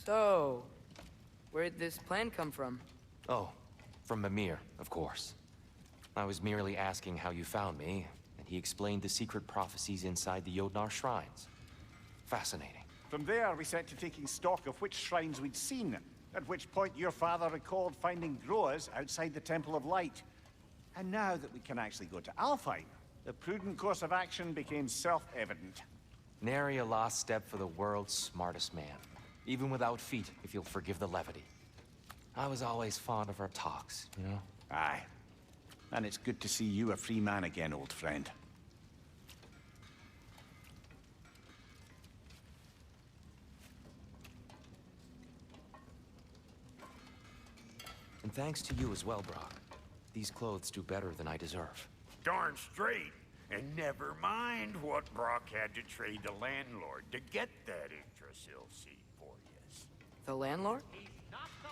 So, where'd this plan come from? Oh, from Mimir, of course. I was merely asking how you found me, and he explained the secret prophecies inside the Jotnar shrines. Fascinating. From there, we set to taking stock of which shrines we'd seen, at which point your father recalled finding growers outside the Temple of Light. And now that we can actually go to Alfheim, the prudent course of action became self-evident. Nary a lost step for the world's smartest man. Even without feet, if you'll forgive the levity. I was always fond of our talks, you know? Aye. And it's good to see you a free man again, old friend. And thanks to you as well, Brock. These clothes do better than I deserve. Darn straight. And never mind what Brock had to trade the landlord to get that Yggdrasil seed for you. The landlord? He's not the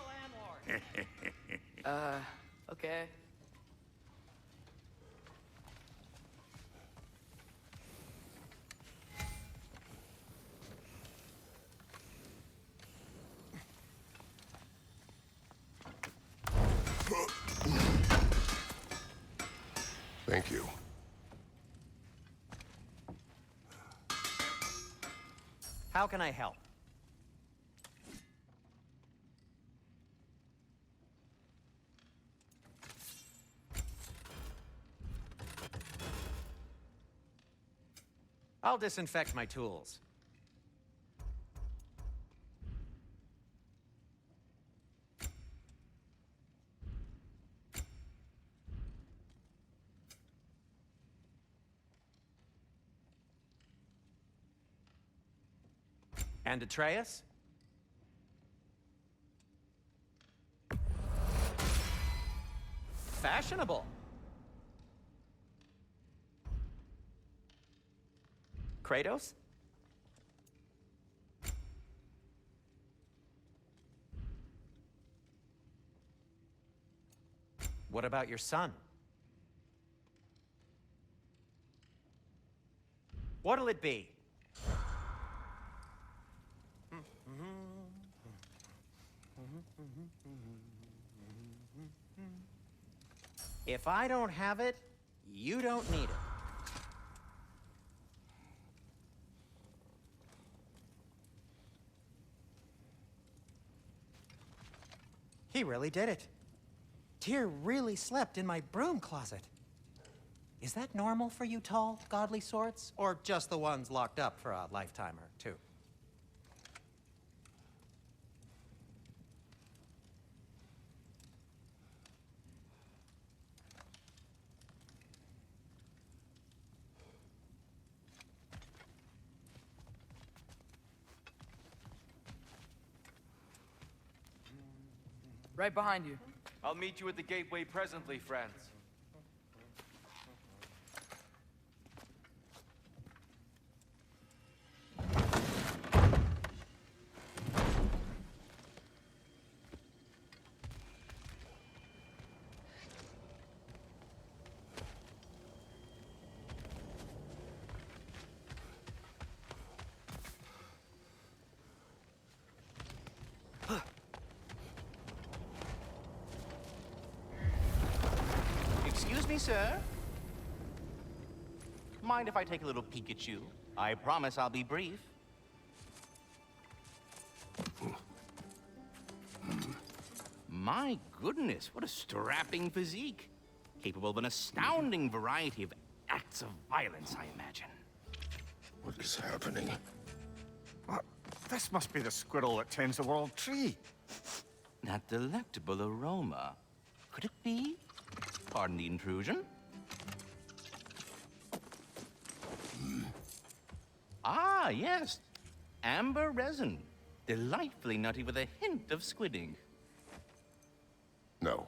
landlord. Okay. Thank you. How can I help? I'll disinfect my tools. And Atreus? Fashionable. Kratos? What about your son? What'll it be? If I don't have it, you don't need it. He really did it. Tyr really slept in my broom closet. Is that normal for you tall, godly swords? Or just the ones locked up for a lifetime or two? Right behind you. I'll meet you at the gateway presently, friends. Excuse me, sir. Mind if I take a little peek at you? I promise I'll be brief. My goodness, what a strapping physique. Capable of an astounding variety of acts of violence, I imagine. What is happening? This must be the squirrel that tends the world tree. That delectable aroma. Could it be? Pardon the intrusion. Ah, yes. Amber resin. Delightfully nutty with a hint of squidding. No.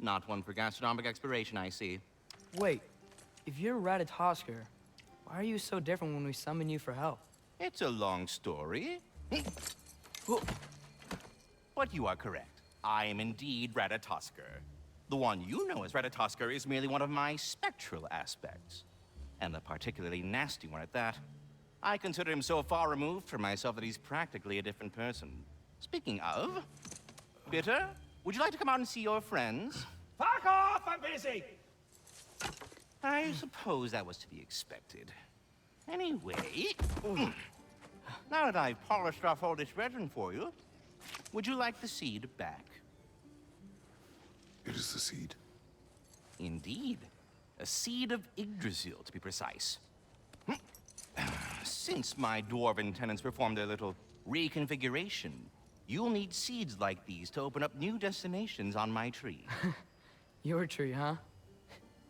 Not one for gastronomic exploration, I see. Wait, if you're Ratatoskr, why are you so different when we summon you for help? It's a long story. But you are correct. I am indeed Ratatoskr. The one you know as Ratatoskr is merely one of my spectral aspects. And a particularly nasty one at that. I consider him so far removed from myself that he's practically a different person. Speaking of, Bitter, would you like to come out and see your friends? Fuck off! I'm busy! I suppose that was to be expected. Anyway, now that I've polished off all this resin for you, would you like the seed back? It is the seed. Indeed. A seed of Yggdrasil, to be precise. Since my dwarven tenants performed their little reconfiguration, you'll need seeds like these to open up new destinations on my tree. Your tree, huh?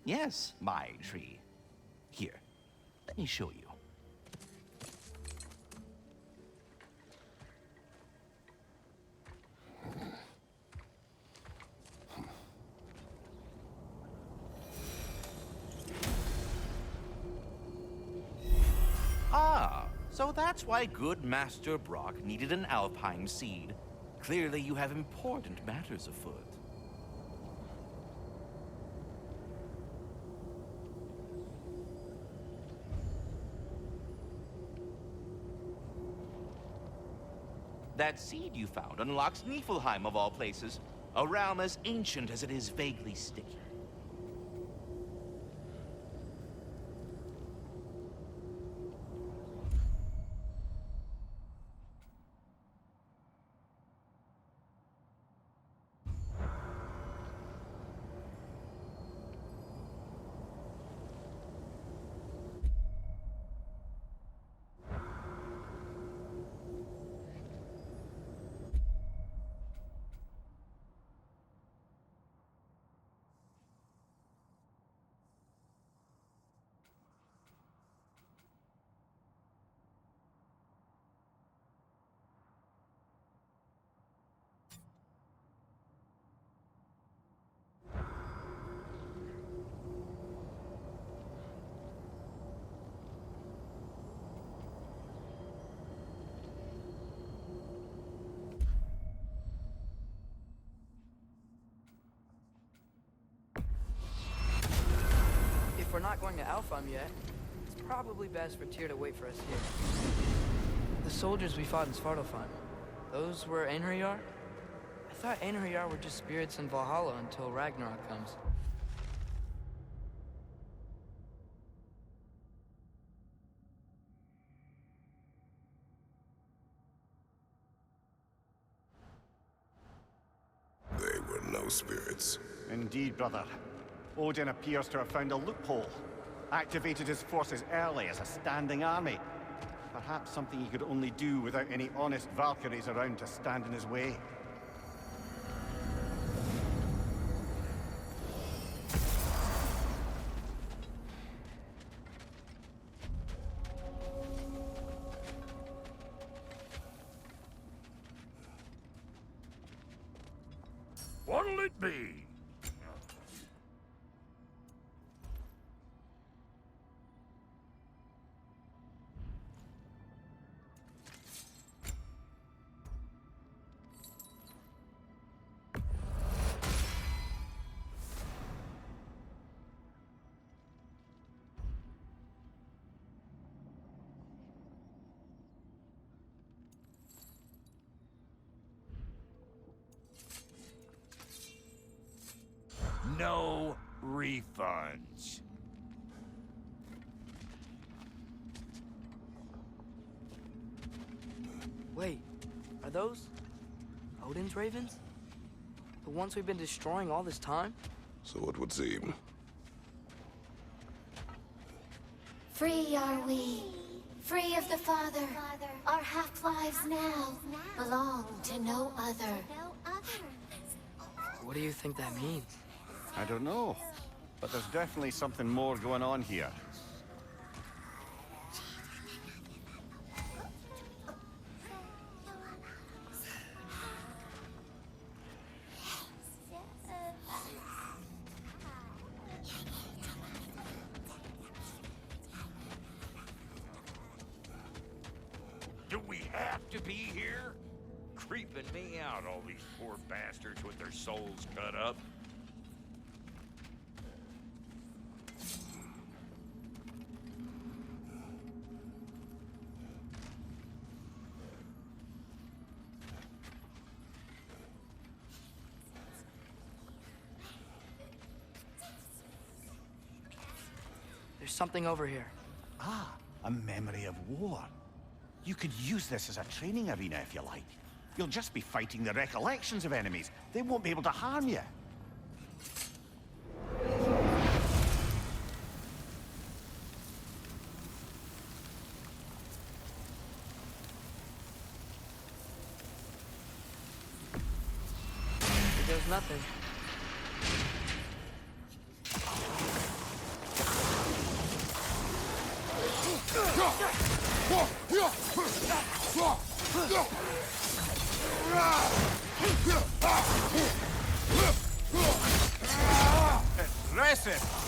Yes, my tree. Here, let me show you. Ah, so that's why good Master Brock needed an Alpine seed. Clearly you have important matters afoot. That seed you found unlocks Niflheim of all places, a realm as ancient as it is vaguely sticky. If we're not going to Alfheim yet, it's probably best for Tyr to wait for us here. The soldiers we fought in Svartalfheim, those were Einherjar? I thought Einherjar were just spirits in Valhalla until Ragnarok comes. They were no spirits. Indeed, brother. Odin appears to have found a loophole. Activated his forces early as a standing army. Perhaps something he could only do without any honest Valkyries around to stand in his way. What'll it be? No refunds. Wait, are those Odin's ravens? The ones we've been destroying all this time? So it would seem. Free are we, free of the Father. Our half-lives now belong to no other. What do you think that means? I don't know, but there's definitely something more going on here. Do we have to be here? Creeping me out, all these poor bastards with their souls cut up. something over here. Ah, a memory of war. You could use this as a training arena if you like. You'll just be fighting the recollections of enemies. They won't be able to harm you. Here goes nothing. Impressive!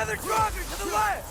Another Draugr to the left!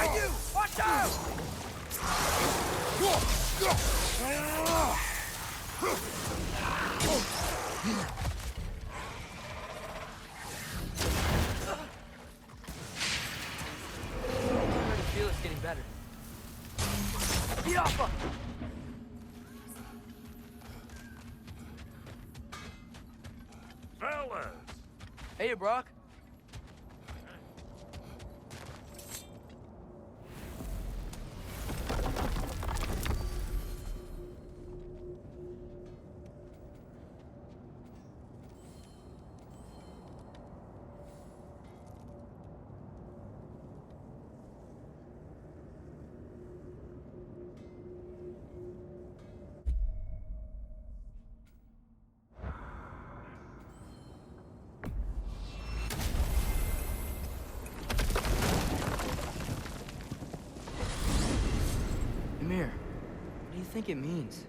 Behind you! Watch out! I already feel it's getting better. Get off of! Fellas! Hey, Brock. Ymir, what do you think it means?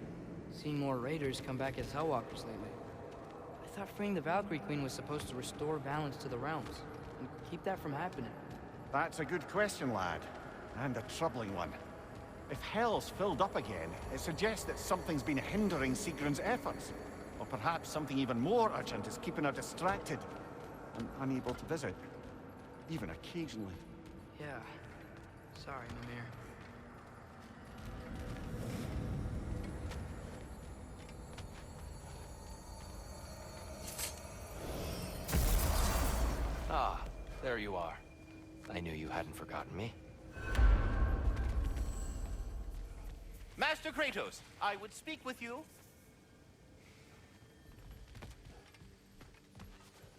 Seeing more raiders come back as Hellwalkers lately. I thought freeing the Valkyrie Queen was supposed to restore balance to the realms, and keep that from happening. That's a good question, lad. And a troubling one. If Hell's filled up again, it suggests that something's been hindering Sigrun's efforts. Or perhaps something even more urgent is keeping her distracted and unable to visit. Even occasionally. Yeah. Sorry, Mimir. Ah, there you are. I knew you hadn't forgotten me. Master Kratos, I would speak with you.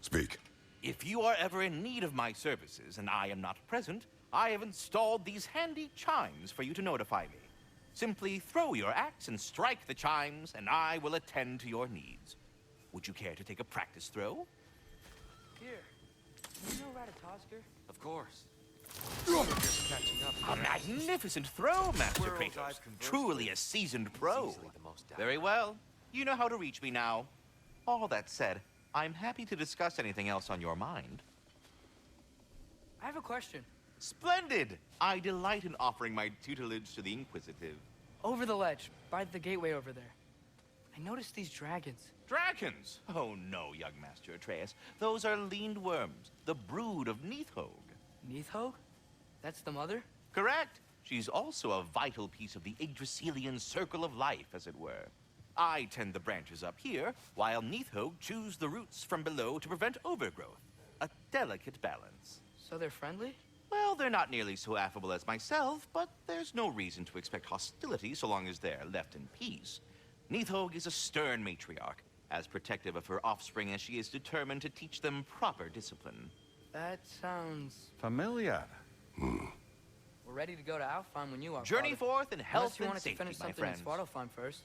Speak. If you are ever in need of my services and I am not present, I have installed these handy chimes for you to notify me. Simply throw your axe and strike the chimes, and I will attend to your needs. Would you care to take a practice throw? Here. Do you know Ratatoskr? Of course. A magnificent throw, Master Squirrels Kratos. I've conversed Truly with. a seasoned pro. Easily the most Very well. You know how to reach me now. All that said, I'm happy to discuss anything else on your mind. I have a question. Splendid! I delight in offering my tutelage to the inquisitive. Over the ledge, by the gateway over there. I noticed these dragons. Dragons! Oh no, young Master Atreus. Those are leaned worms, the brood of Neithhog. Neithhog? That's the mother? Correct. She's also a vital piece of the Yggdrasilian circle of life, as it were. I tend the branches up here, while Neithhog chews the roots from below to prevent overgrowth. A delicate balance. So they're friendly? Well, they're not nearly so affable as myself, but there's no reason to expect hostility so long as they're left in peace. Neithhog is a stern matriarch, as protective of her offspring as she is determined to teach them proper discipline. That sounds... Familiar. We're ready to go to Alfheim when you are, Journey Father. forth in Unless health you and wanted to safety, finish my something in friends. Svartalfheim first.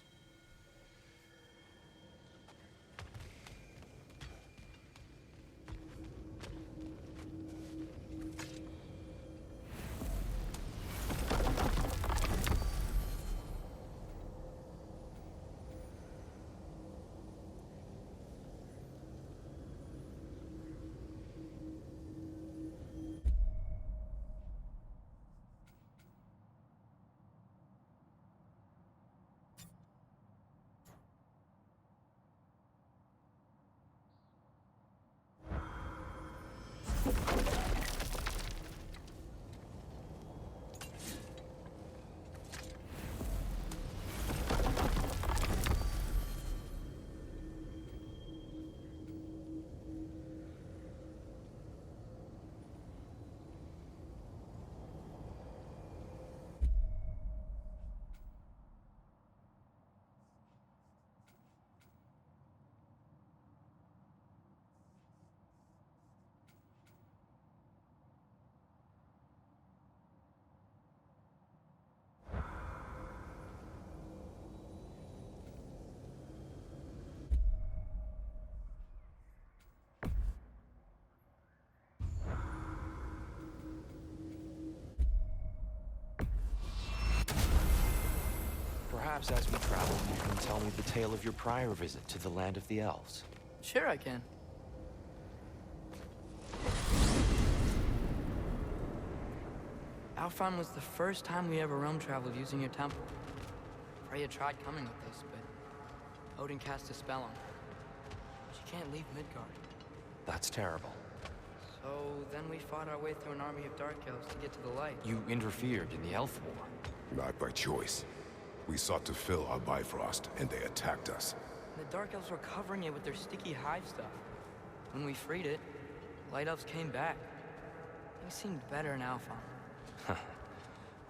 Perhaps as we travel, you can tell me the tale of your prior visit to the land of the elves. Sure I can. Alfheim was the first time we ever realm traveled using your temple. Freya tried coming with us, but Odin cast a spell on her. She can't leave Midgard. That's terrible. So then we fought our way through an army of Dark Elves to get to the light. You interfered in the Elf War. Not by choice. We sought to fill our Bifrost, and they attacked us. The Dark Elves were covering it with their sticky hive stuff. When we freed it, Light Elves came back. They seemed better in Alfheim.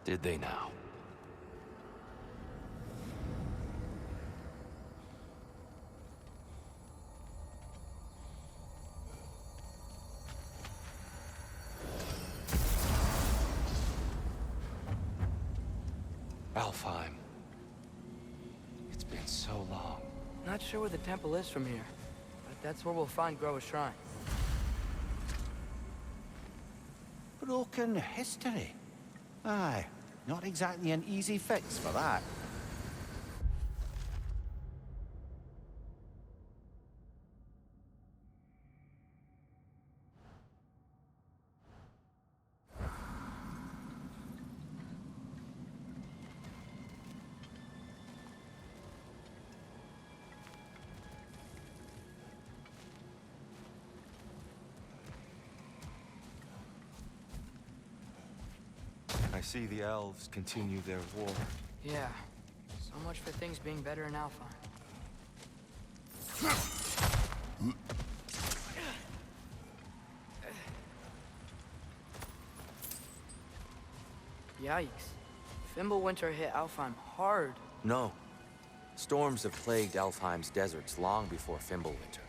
Did they now? Alfheim. It's been so long. Not sure where the temple is from here, but that's where we'll find Groa's shrine. Broken history. Aye, not exactly an easy fix for that. I see the elves continue their war. Yeah, so much for things being better in Alfheim. Yikes. Fimbulwinter hit Alfheim hard. No. Storms have plagued Alfheim's deserts long before Fimbulwinter.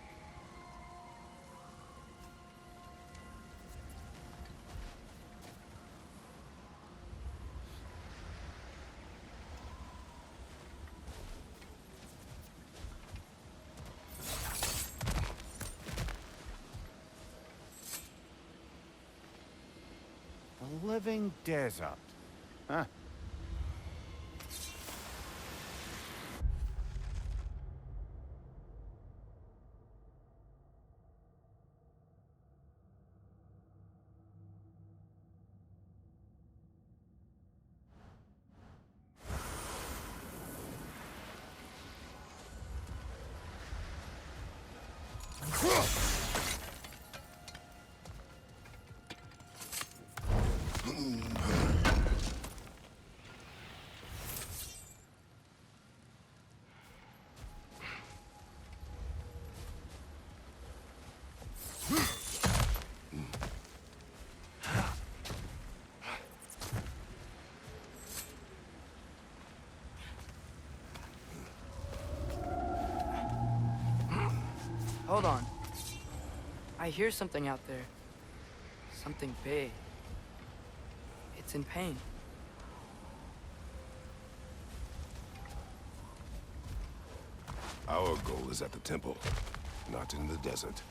A living desert. Huh. Hold on. I hear something out there. Something big. It's in pain. Our goal is at the temple, not in the desert.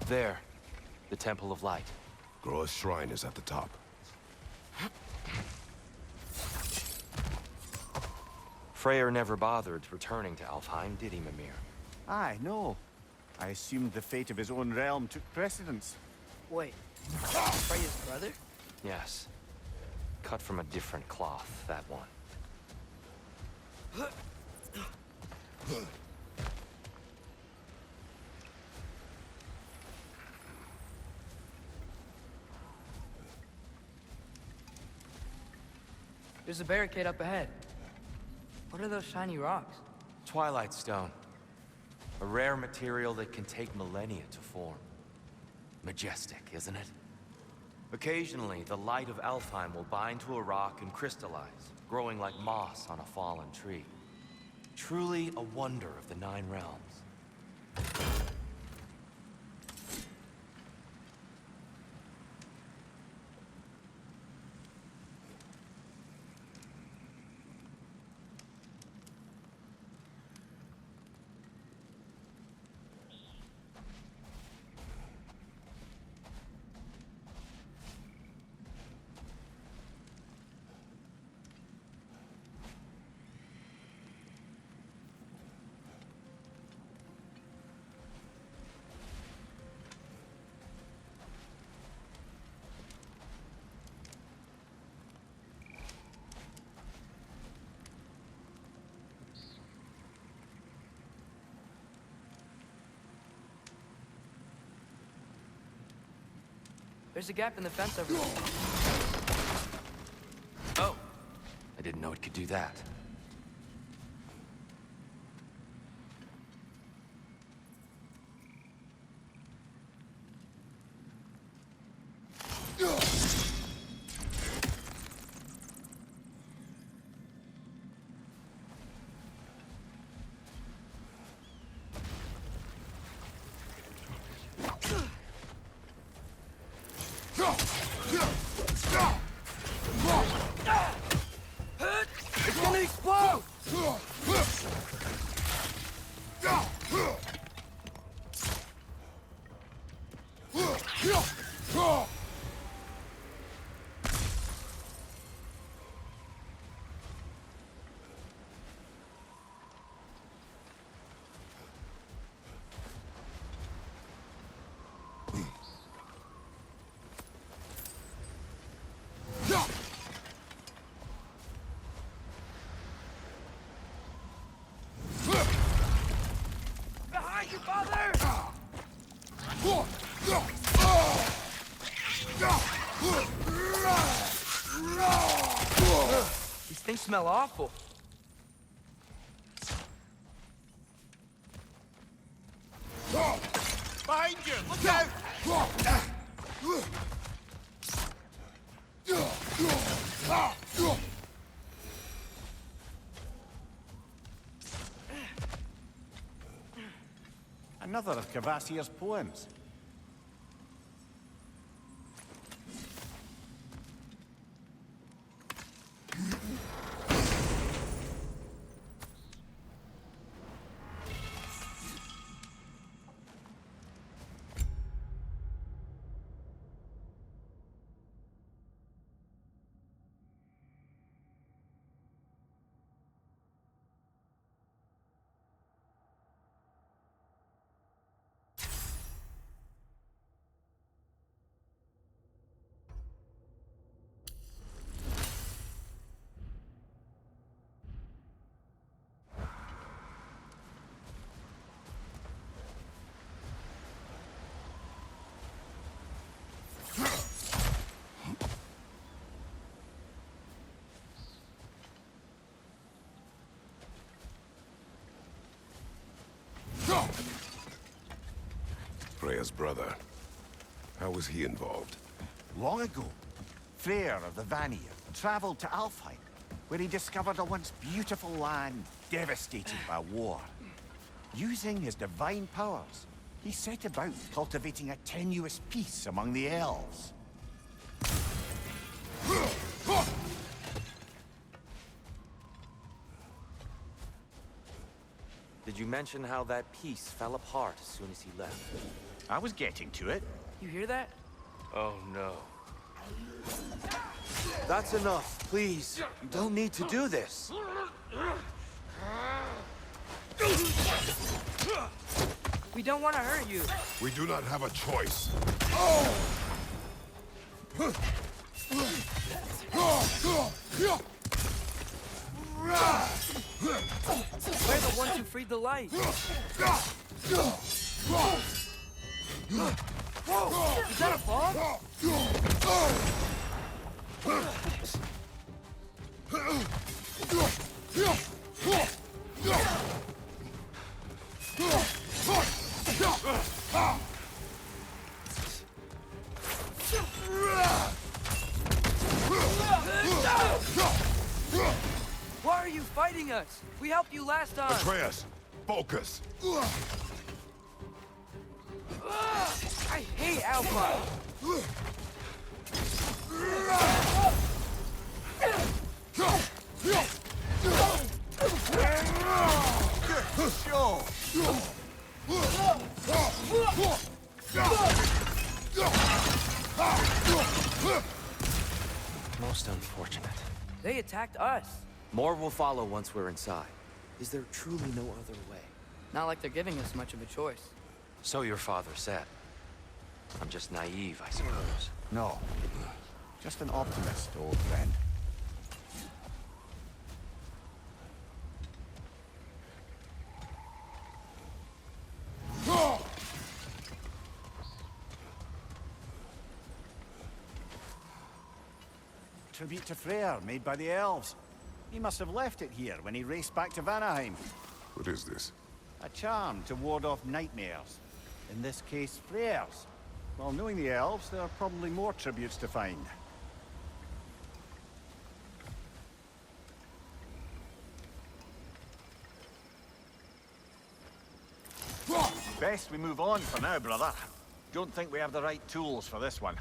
There. The Temple of Light. Groa's shrine is at the top. Freyr never bothered returning to Alfheim, did he, Mimir? Aye, no. I assumed the fate of his own realm took precedence. Wait. Freya's brother? Yes. Cut from a different cloth, that one. There's a barricade up ahead. What are those shiny rocks? Twilight Stone. A rare material that can take millennia to form. Majestic, isn't it? Occasionally, the light of Alfheim will bind to a rock and crystallize, growing like moss on a fallen tree. Truly a wonder of the Nine Realms. There's a gap in the fence over there. Oh! I didn't know it could do that. It's gonna explode! Behind you, father! These things smell awful. Behind you! Look out! Another of Cavassier's poems. Freya's brother. How was he involved? Long ago, Freyr of the Vanir traveled to Alfheim, where he discovered a once beautiful land devastated by war. Using his divine powers, he set about cultivating a tenuous peace among the elves. Did you mention how that piece fell apart as soon as he left? I was getting to it. You hear that? Oh no. That's enough, please. You don't need to do this. We don't want to hurt you. We do not have a choice. We're the ones who freed the light. Whoa! Is that a fog? Why are you fighting us? We helped you last time. Atreus, focus. I hate Alpha. Most unfortunate. They attacked us. More will follow once we're inside. Is there truly no other way? Not like they're giving us much of a choice. So your father said. I'm just naive, I suppose. No. Just an optimist, old friend. tribute to Freyr, made by the elves. He must have left it here when he raced back to Vanaheim. What is this? A charm to ward off nightmares. In this case, Freyr's. Well, knowing the elves, there are probably more tributes to find. Best we move on for now, brother. Don't think we have the right tools for this one.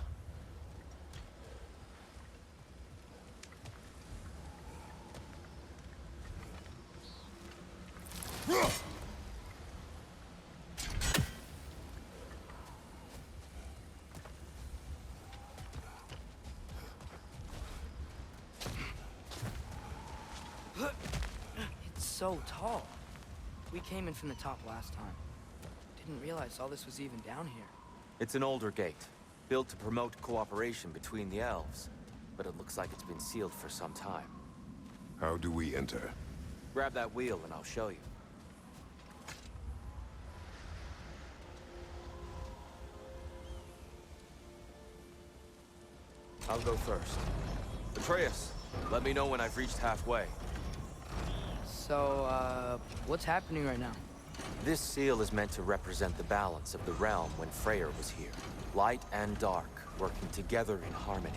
It's so tall. We came in from the top last time. Didn't realize all this was even down here. It's an older gate, built to promote cooperation between the elves. But it looks like it's been sealed for some time. How do we enter? Grab that wheel and I'll show you. I'll go first. Atreus, let me know when I've reached halfway. So, what's happening right now? This seal is meant to represent the balance of the realm when Freyr was here. Light and dark, working together in harmony.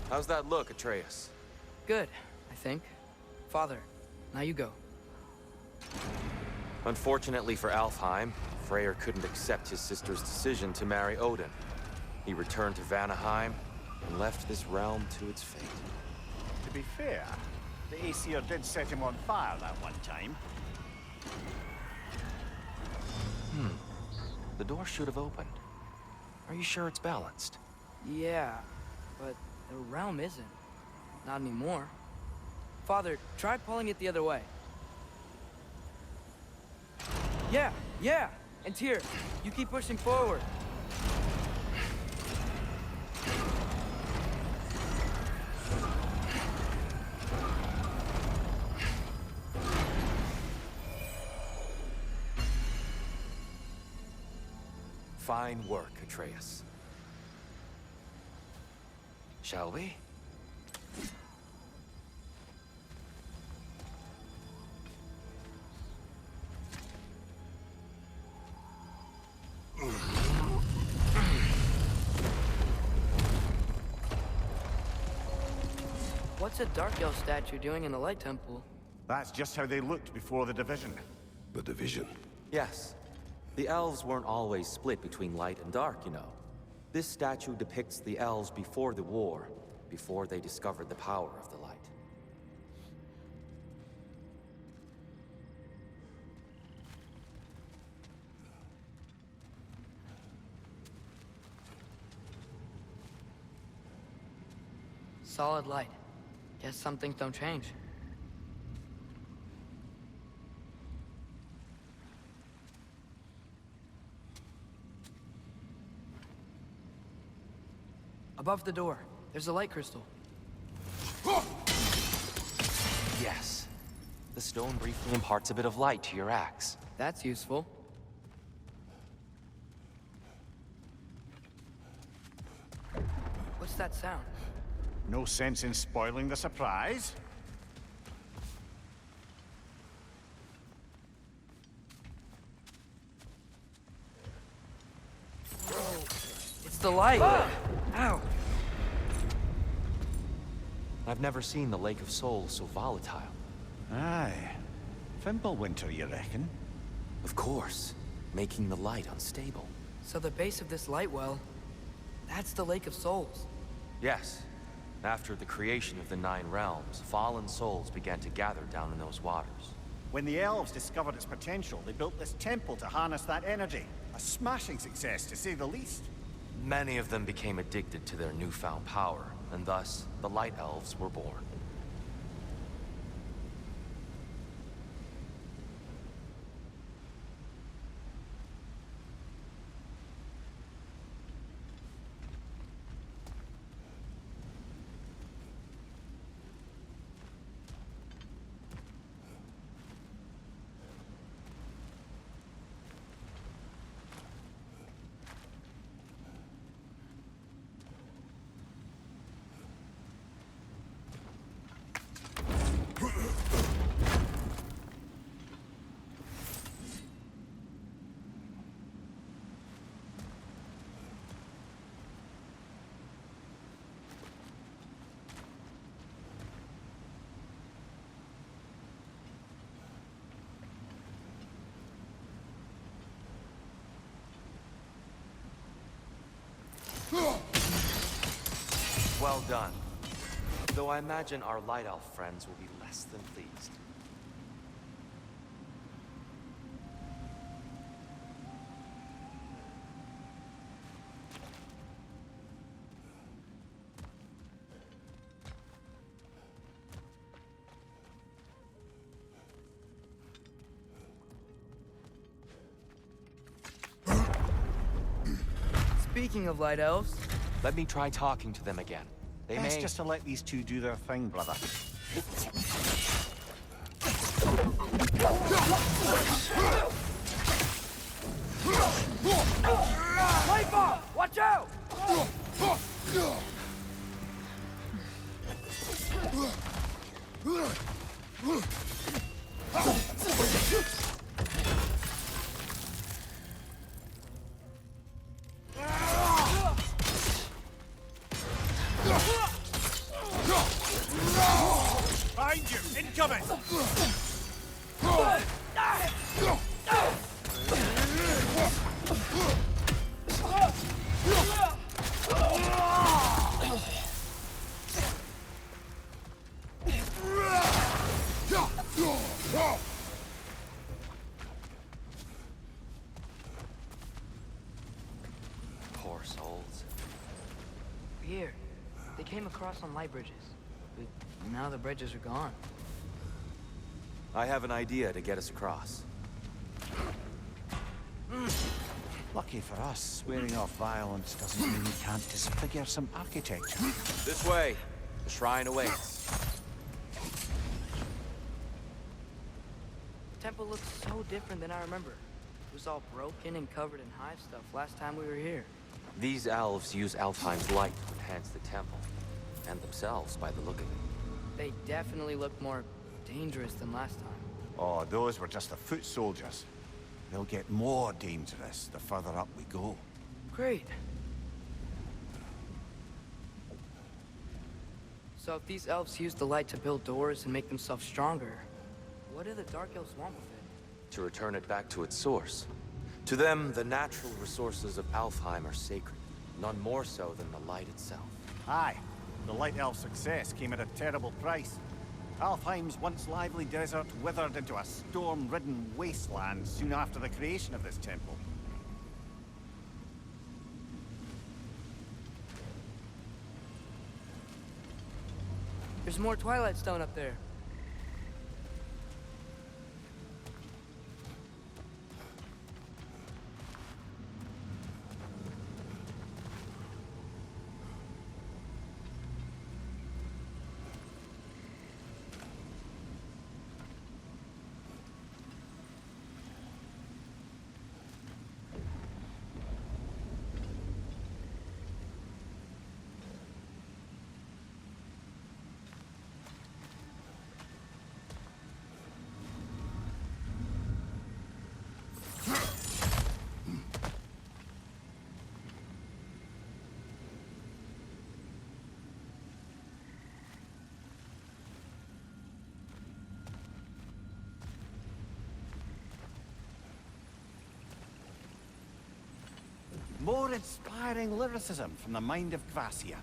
How's that look, Atreus? Good, I think. Father, now you go. Unfortunately for Alfheim, Freyr couldn't accept his sister's decision to marry Odin. He returned to Vanaheim and left this realm to its fate. To be fair, the Aesir did set him on fire that one time. The door should have opened. Are you sure it's balanced? Yeah, but the realm isn't. Not anymore. Father, try pulling it the other way. Yeah! And Tyr, you keep pushing forward. Fine work, Atreus. Shall we? What's a Dark Elf statue doing in the Light Temple? That's just how they looked before the division. The division. Yes. The elves weren't always split between light and dark, you know. This statue depicts the elves before the war, before they discovered the power of the light. Solid light. Guess some things don't change. Above the door, there's a light crystal. Yes. The stone briefly imparts a bit of light to your axe. That's useful. What's that sound? No sense in spoiling the surprise. It's the light! Ow! I've never seen the Lake of Souls so volatile. Aye. Fimbulwinter, you reckon? Of course, making the light unstable. So the base of this light well, that's the Lake of Souls. Yes. After the creation of the Nine Realms, fallen souls began to gather down in those waters. When the elves discovered its potential, they built this temple to harness that energy. A smashing success, to say the least. Many of them became addicted to their newfound power, and thus, the Light Elves were born. Well done. Though I imagine our Light Elf friends will be less than pleased. Speaking of light elves, Let me try talking to them again. They Best may... just to let these two do their thing, brother. Light bomb! Watch out! Behind you! Incoming! Poor souls. Here, they came across on light bridges. But now the bridges are gone. I have an idea to get us across. Lucky for us, swearing off violence doesn't mean we can't disfigure some architecture. This way. The shrine awaits. The temple looks so different than I remember. It was all broken and covered in hive stuff last time we were here. These elves use Alfheim's light to enhance the temple. And themselves, by the look of it. They definitely look more dangerous than last time. Oh, those were just the foot soldiers. They'll get more dangerous the further up we go. Great. So if these elves use the light to build doors and make themselves stronger, what do the Dark Elves want with it? To return it back to its source. To them, the natural resources of Alfheim are sacred. None more so than the light itself. Aye, the Light Elf's success came at a terrible price. Alfheim's once lively desert withered into a storm-ridden wasteland soon after the creation of this temple. There's more Twilight Stone up there. More inspiring lyricism from the mind of Gracia.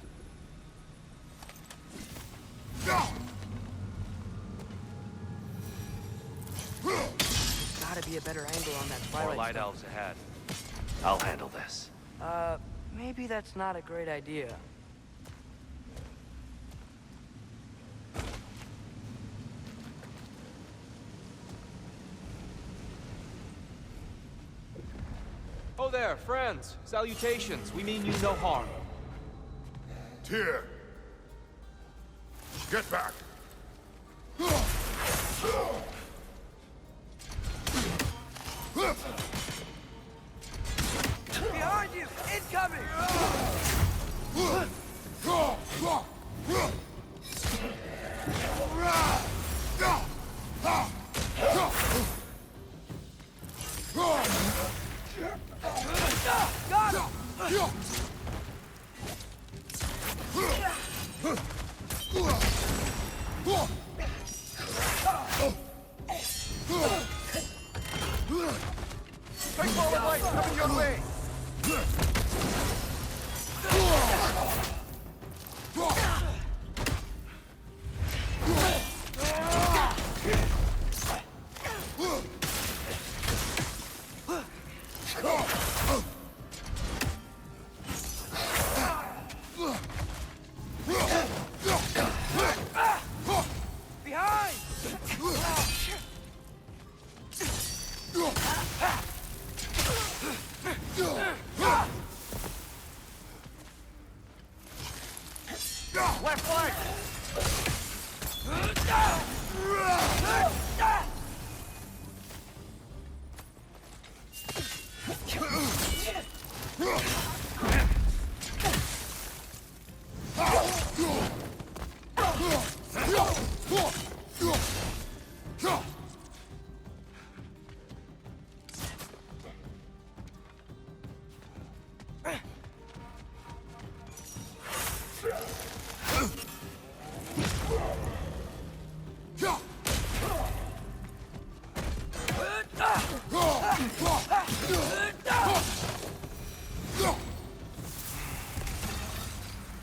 Gotta be a better angle on that More Twilight light Stone. elves ahead. I'll handle this. Maybe that's not a great idea. Oh there, friends. Salutations. We mean you no harm. Tyr! Get back! Behind you! Incoming! Got him! Big ball of light coming your way! Left flank!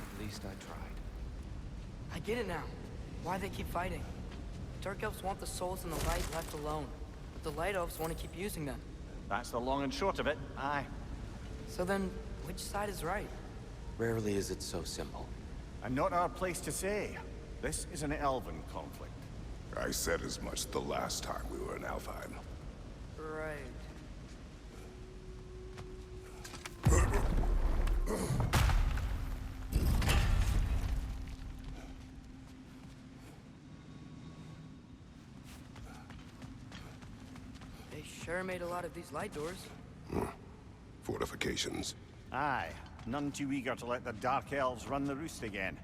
At least I tried. I get it now. Why they keep fighting. Dark elves want the souls in the light left alone, but the light elves want to keep using them. That's the long and short of it, aye. So then, which side is right? Rarely is it so simple. And not our place to say. This is an elven conflict. I said as much the last time we were in Alfheim. Right. They sure made a lot of these light doors. Fortifications. Aye, none too eager to let the Dark Elves run the roost again.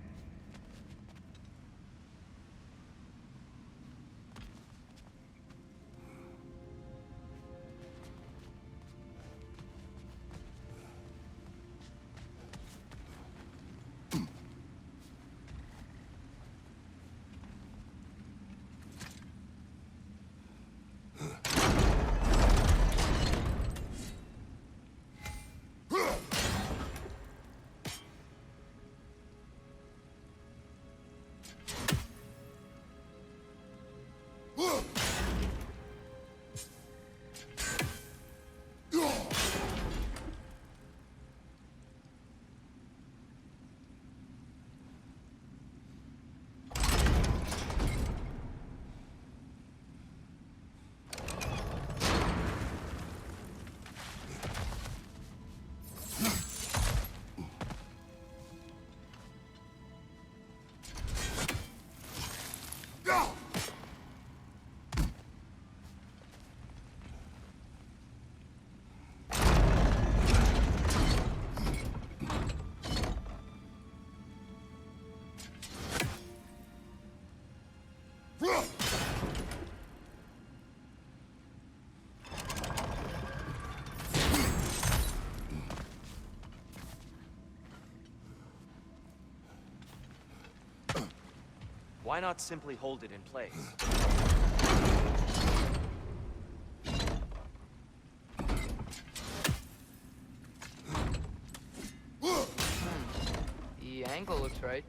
Why not simply hold it in place? The angle looks right.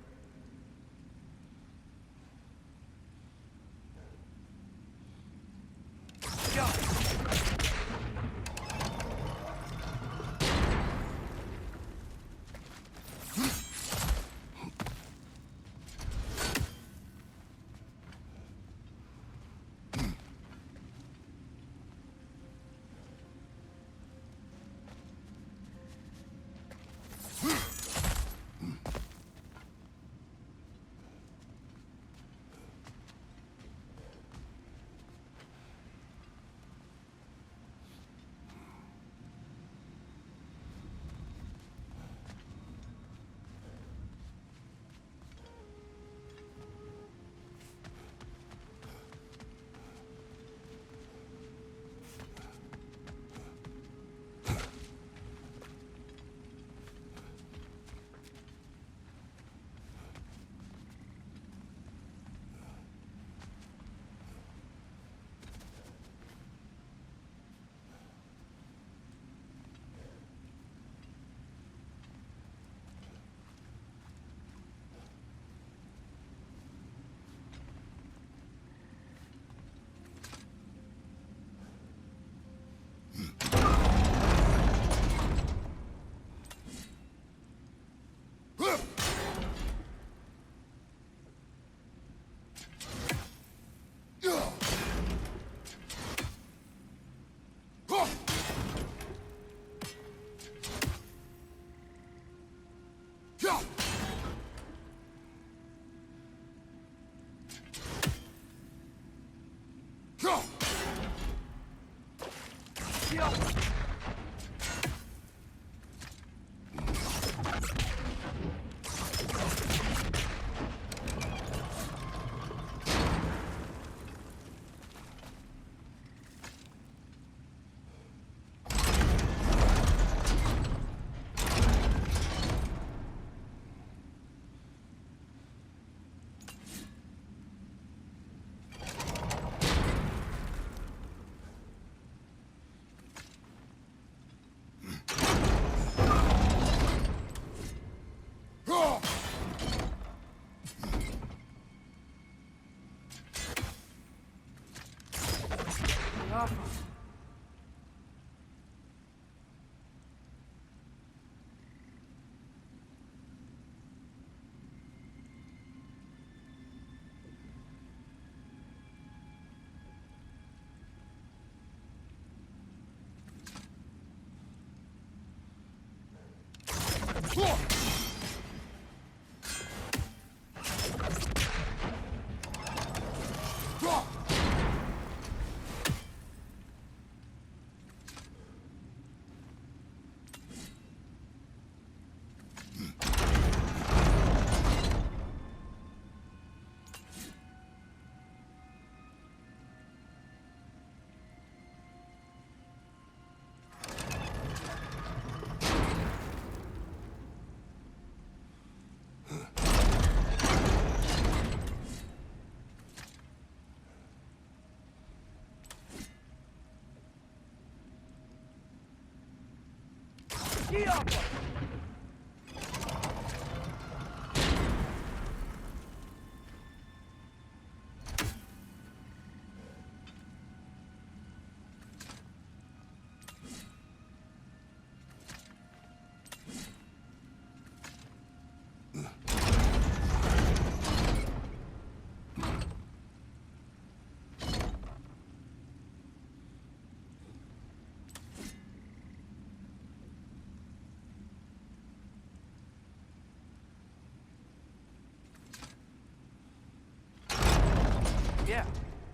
Yeah,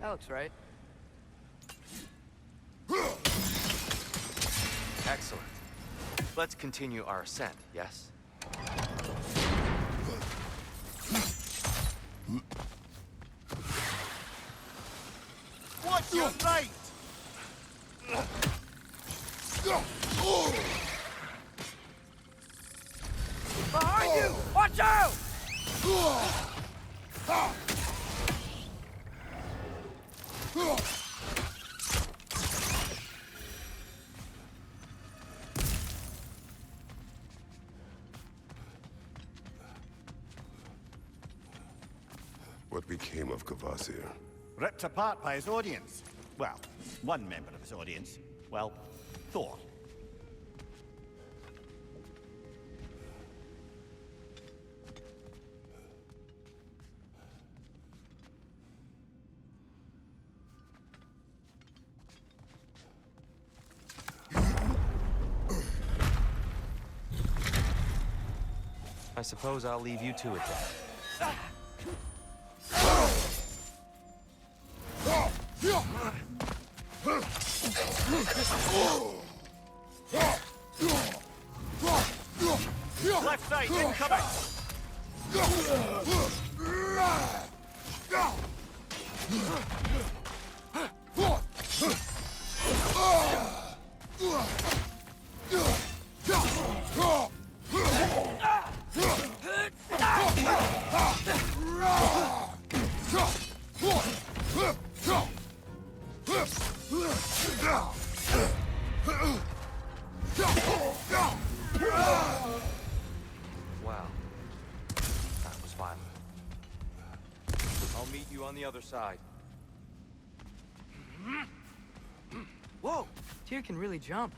that looks right. Excellent. Let's continue our ascent, yes? Watch your right! Behind you! Watch out! What became of Kvasir? Ripped apart by his audience. Well, one member of his audience. Well, Thor. I suppose I'll leave you to it then. Left side, incoming! Wow. That was violent. I'll meet you on the other side. Whoa! Tyr can really jump.